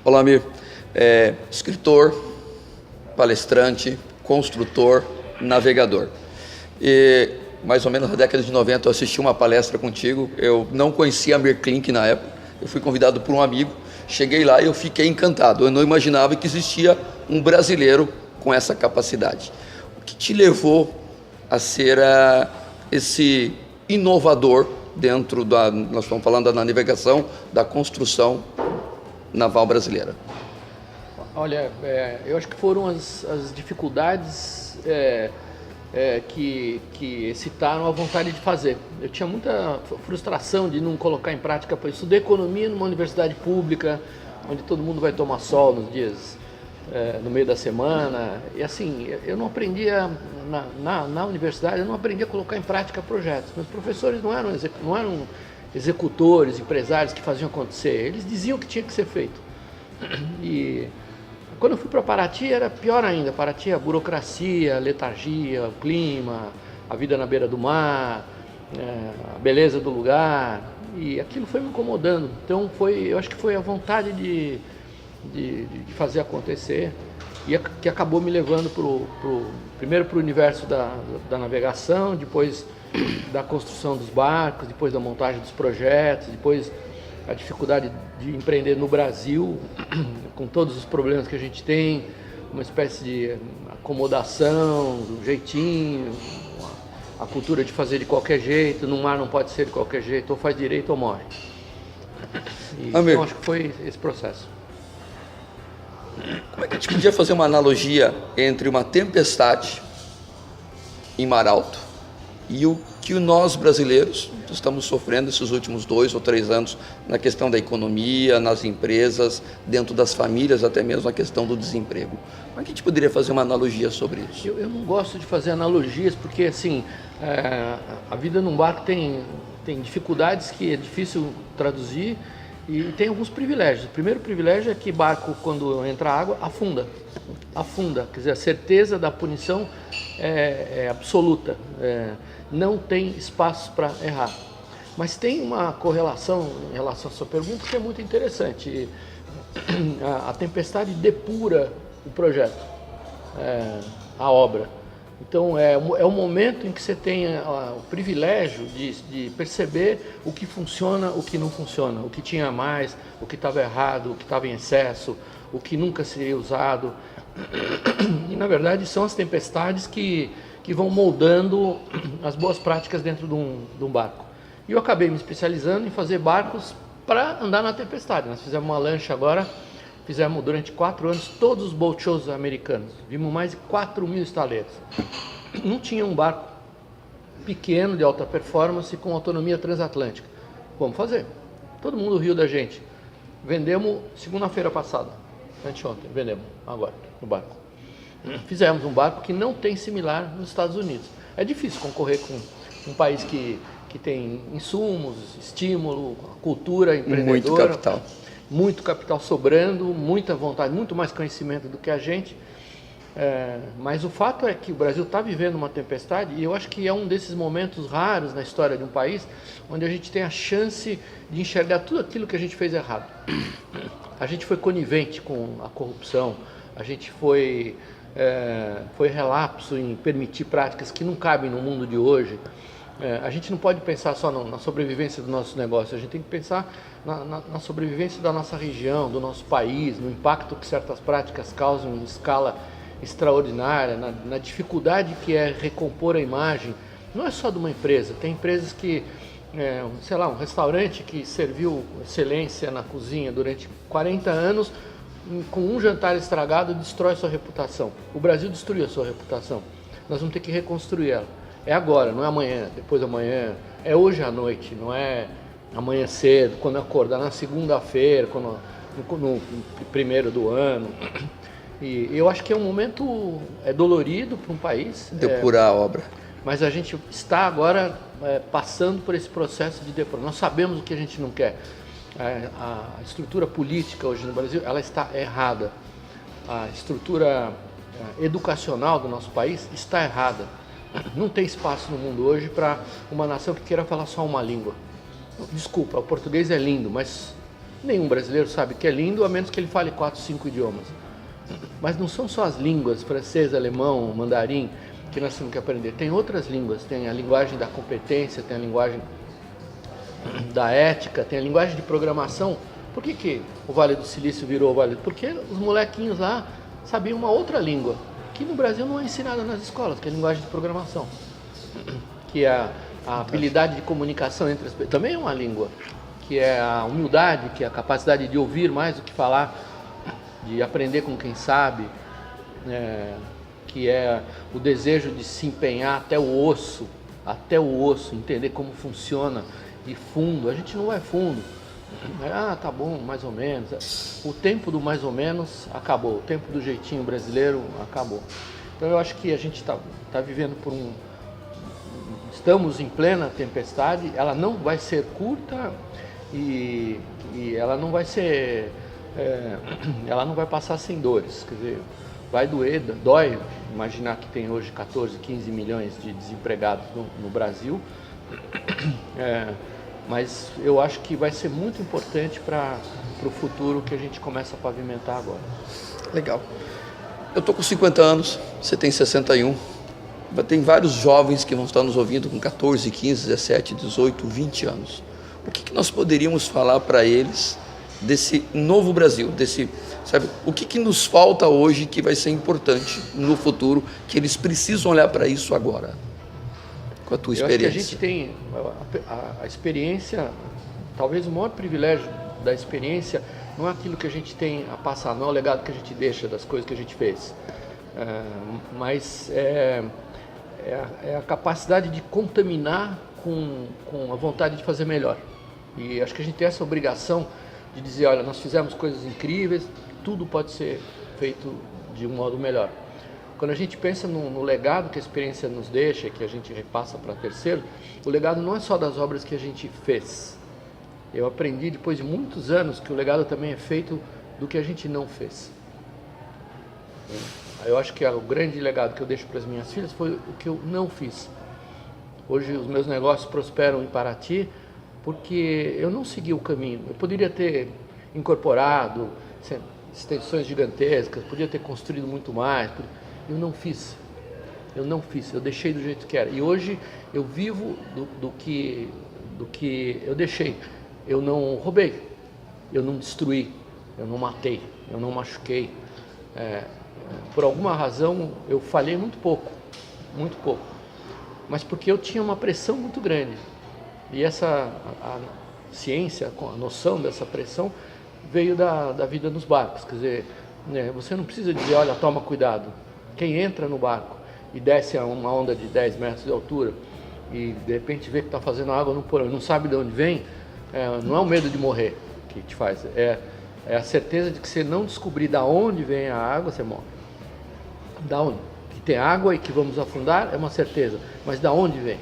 Olá, Amir. Escritor, palestrante, construtor, navegador. E mais ou menos na década de 90 eu assisti uma palestra contigo. Eu não conhecia Amir Klink na época. Eu fui convidado por um amigo. Cheguei lá e eu fiquei encantado. Eu não imaginava que existia um brasileiro com essa capacidade. O que te levou a ser esse inovador dentro da... Nós estamos falando da navegação, da construção naval brasileira. Olha, eu acho que foram as dificuldades que excitaram a vontade de fazer. Eu tinha muita frustração de não colocar em prática. Eu estudei economia numa universidade pública, onde todo mundo vai tomar sol nos dias, no meio da semana. E assim, eu não aprendia, na universidade, eu não aprendia a colocar em prática projetos. Meus professores não eram executores, empresários que faziam acontecer. Eles diziam que tinha que ser feito. E quando eu fui para Paraty era pior ainda. Paraty, a burocracia, a letargia, o clima, a vida na beira do mar, a beleza do lugar, e aquilo foi me incomodando. Então eu acho que foi a vontade de fazer acontecer e que acabou me levando primeiro para o universo da navegação, depois da construção dos barcos, depois da montagem dos projetos, depois a dificuldade de empreender no Brasil, com todos os problemas que a gente tem, uma espécie de acomodação, um jeitinho, a cultura de fazer de qualquer jeito, no mar não pode ser de qualquer jeito, ou faz direito ou morre. Então acho que foi esse processo. Como é que a gente podia fazer uma analogia entre uma tempestade em mar alto e o que nós brasileiros estamos sofrendo esses últimos 2 ou 3 anos na questão da economia, nas empresas, dentro das famílias, até mesmo na questão do desemprego? Como é que a gente poderia fazer uma analogia sobre isso? Eu não gosto de fazer analogias porque, assim, a vida num barco tem dificuldades que é difícil traduzir e tem alguns privilégios. O primeiro privilégio é que barco, quando entra água, afunda. Quer dizer, a certeza da punição é absoluta. Não tem espaço para errar. Mas tem uma correlação em relação à sua pergunta que é muito interessante. A tempestade depura o projeto, a obra. Então é o momento em que você tem o privilégio de perceber o que funciona, o que não funciona, o que tinha mais, o que estava errado, o que estava em excesso, o que nunca seria usado. E na verdade são as tempestades que vão moldando as boas práticas dentro de um barco. E eu acabei me especializando em fazer barcos para andar na tempestade. Nós fizemos uma lancha agora, fizemos durante 4 anos todos os boat shows americanos. Vimos mais de 4.000 estaleiros. Não tinha um barco pequeno, de alta performance, com autonomia transatlântica. Vamos fazer. Todo mundo riu da gente. Vendemos segunda-feira passada, anteontem, vendemos agora no barco. Fizemos um barco que não tem similar nos Estados Unidos. É difícil concorrer com um país que tem insumos, estímulo, cultura empreendedora. Muito capital sobrando, muita vontade, muito mais conhecimento do que a gente. Mas o fato é que o Brasil está vivendo uma tempestade e eu acho que é um desses momentos raros na história de um país onde a gente tem a chance de enxergar tudo aquilo que a gente fez errado. A gente foi conivente com a corrupção, a gente foi relapso em permitir práticas que não cabem no mundo de hoje. A gente não pode pensar só na sobrevivência do nosso negócio, a gente tem que pensar na sobrevivência da nossa região, do nosso país, no impacto que certas práticas causam em escala extraordinária, na dificuldade que é recompor a imagem. Não é só de uma empresa, tem empresas que, sei lá, um restaurante que serviu excelência na cozinha durante 40 anos, com um jantar estragado, destrói sua reputação. O Brasil destruiu a sua reputação. Nós vamos ter que reconstruir ela. É agora, não é amanhã, depois da manhã, é hoje à noite, não é amanhã cedo, quando acordar, na segunda-feira, no primeiro do ano. E eu acho que é um momento dolorido para um país. Depurar a obra. Mas a gente está agora passando por esse processo de depurar. Nós sabemos o que a gente não quer. A estrutura política hoje no Brasil, ela está errada. A estrutura educacional do nosso país está errada. Não tem espaço no mundo hoje para uma nação que queira falar só uma língua. Desculpa, o português é lindo, mas Nenhum brasileiro sabe que é lindo, a menos que ele fale 4, 5 idiomas. Mas não são só as línguas, francês, alemão, mandarim, que nós temos que aprender. Tem outras línguas, tem a linguagem da competência, tem a linguagem da ética, tem a linguagem de programação. Por que o Vale do Silício virou o Vale? Porque os molequinhos lá sabiam uma outra língua, que no Brasil não é ensinada nas escolas, que é a linguagem de programação, que é a habilidade de comunicação entre as pessoas, também é uma língua, que é a humildade, que é a capacidade de ouvir mais do que falar, de aprender com quem sabe, que é o desejo de se empenhar até o osso, entender como funciona, e fundo. A gente não vai fundo. Tá bom, mais ou menos. O tempo do mais ou menos acabou, o tempo do jeitinho brasileiro acabou. Então eu acho que a gente está vivendo por estamos em plena tempestade, ela não vai ser curta e ela não vai ser, ela não vai passar sem dores, quer dizer, vai doer, dói imaginar que tem hoje 14, 15 milhões de desempregados no Brasil, mas eu acho que vai ser muito importante para o futuro que a gente começa a pavimentar agora. Legal. Eu estou com 50 anos, você tem 61. Tem vários jovens que vão estar nos ouvindo com 14, 15, 17, 18, 20 anos. O que nós poderíamos falar para eles desse novo Brasil, o que nos falta hoje que vai ser importante no futuro, que eles precisam olhar para isso agora? Com a tua experiência. Eu acho que a gente tem a experiência, talvez o maior privilégio da experiência não é aquilo que a gente tem a passar, não é o legado que a gente deixa das coisas que a gente fez, mas é a capacidade de contaminar com a vontade de fazer melhor. E acho que a gente tem essa obrigação de dizer, olha, nós fizemos coisas incríveis, tudo pode ser feito de um modo melhor. Quando a gente pensa no legado que a experiência nos deixa, que a gente repassa para terceiro, o legado não é só das obras que a gente fez. Eu aprendi depois de muitos anos que o legado também é feito do que a gente não fez. Eu acho que o grande legado que eu deixo para as minhas filhas foi o que eu não fiz. Hoje os meus negócios prosperam em Paraty porque eu não segui o caminho. Eu poderia ter incorporado extensões gigantescas, podia ter construído muito mais. Eu não fiz, eu deixei do jeito que era. E hoje eu vivo do que eu deixei. Eu não roubei, eu não destruí, eu não matei, eu não machuquei. Por alguma razão eu falhei muito pouco, mas porque eu tinha uma pressão muito grande. E a ciência, a noção dessa pressão veio da vida nos barcos. Quer dizer, você não precisa dizer, olha, toma cuidado. Quem entra no barco e desce a uma onda de 10 metros de altura e de repente vê que está fazendo água no porão, não sabe de onde vem, não é o medo de morrer que te faz, é a certeza de que se não descobrir de onde vem a água, você morre. Da onde? Que tem água e que vamos afundar é uma certeza, mas da onde vem?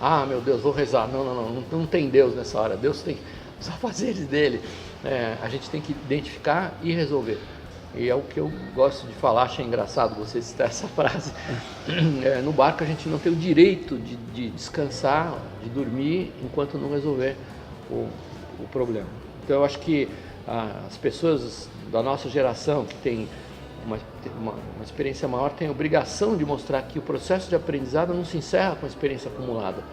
Ah, meu Deus, vou rezar. Não tem Deus nessa hora, Deus tem os afazeres dele. A gente tem que identificar e resolver. E é o que eu gosto de falar, achei engraçado você citar essa frase. No barco a gente não tem o direito de descansar, de dormir, enquanto não resolver o problema. Então eu acho que as pessoas da nossa geração, que tem uma experiência maior, têm a obrigação de mostrar que o processo de aprendizado não se encerra com a experiência acumulada.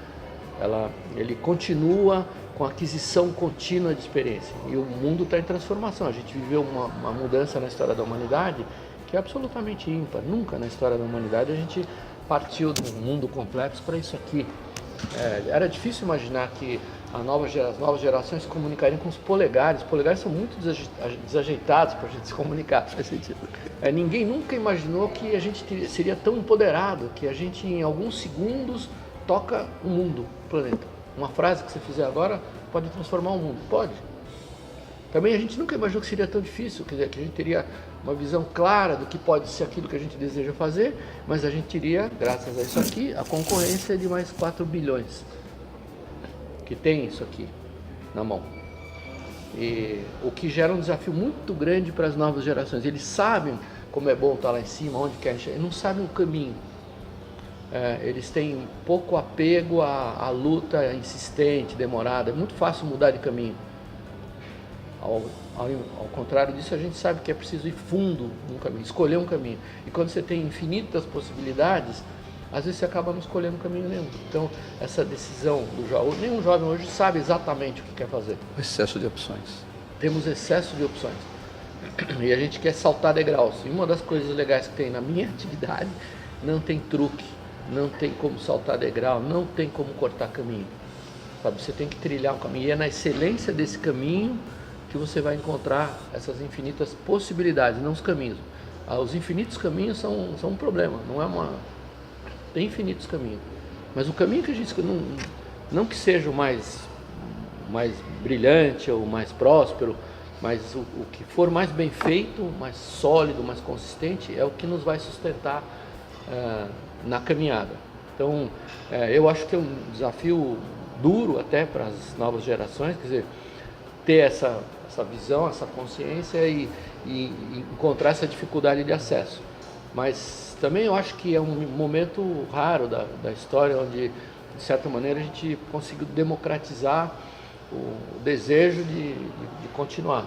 Ele continua com a aquisição contínua de experiência. E o mundo está em transformação. A gente viveu uma mudança na história da humanidade que é absolutamente ímpar. Nunca na história da humanidade a gente partiu de um mundo complexo para isso aqui. Era difícil imaginar que as novas gerações se comunicariam com os polegares. Os polegares são muito desajeitados para a gente se comunicar. Faz sentido. Ninguém nunca imaginou que a gente seria tão empoderado, que a gente em alguns segundos toca o mundo, o planeta. Uma frase que você fizer agora pode transformar o mundo. Pode. Também a gente nunca imaginou que seria tão difícil, quer dizer, que a gente teria uma visão clara do que pode ser aquilo que a gente deseja fazer, mas a gente teria, graças a isso aqui, a concorrência de mais 4 bilhões que tem isso aqui na mão. E o que gera um desafio muito grande para as novas gerações. Eles sabem como é bom estar lá em cima, onde querem chegar, eles não sabem o caminho. Eles têm pouco apego à luta insistente, demorada. É muito fácil mudar de caminho. Ao contrário disso, a gente sabe que é preciso ir fundo num caminho, escolher um caminho. E quando você tem infinitas possibilidades, às vezes você acaba não escolhendo caminho nenhum. Então, essa decisão do jovem, nenhum jovem hoje sabe exatamente o que quer fazer. O excesso de opções. Temos excesso de opções. E a gente quer saltar degraus. E uma das coisas legais que tem na minha atividade, não tem truque, não tem como saltar degrau, não tem como cortar caminho. Sabe? Você tem que trilhar um caminho. E é na excelência desse caminho que você vai encontrar essas infinitas possibilidades, não os caminhos. Os infinitos caminhos são um problema, não é uma... Tem infinitos caminhos. Mas o caminho que a gente... Não que seja o mais brilhante ou mais próspero, mas o que for mais bem feito, mais sólido, mais consistente, é o que nos vai sustentar na caminhada. Então, eu acho que é um desafio duro até para as novas gerações, quer dizer, ter essa visão, essa consciência e encontrar essa dificuldade de acesso. Mas também eu acho que é um momento raro da história onde, de certa maneira, a gente conseguiu democratizar o desejo de continuar.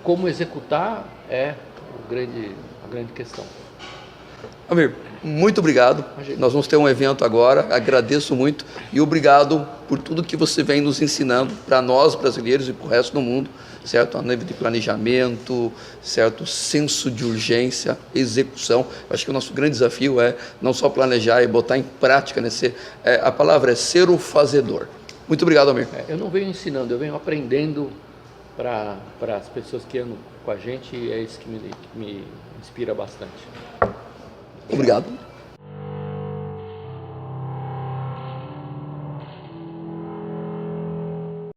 Como executar é a grande questão. Amir, muito obrigado. Nós vamos ter um evento agora, agradeço muito e obrigado por tudo que você vem nos ensinando para nós brasileiros e para o resto do mundo, certo? A nível de planejamento, certo? Senso de urgência, execução. Acho que o nosso grande desafio é não só planejar e botar em prática, né? A palavra é ser o fazedor. Muito obrigado, Amir. Eu não venho ensinando, eu venho aprendendo para as pessoas que andam com a gente e é isso que me inspira bastante. Obrigado.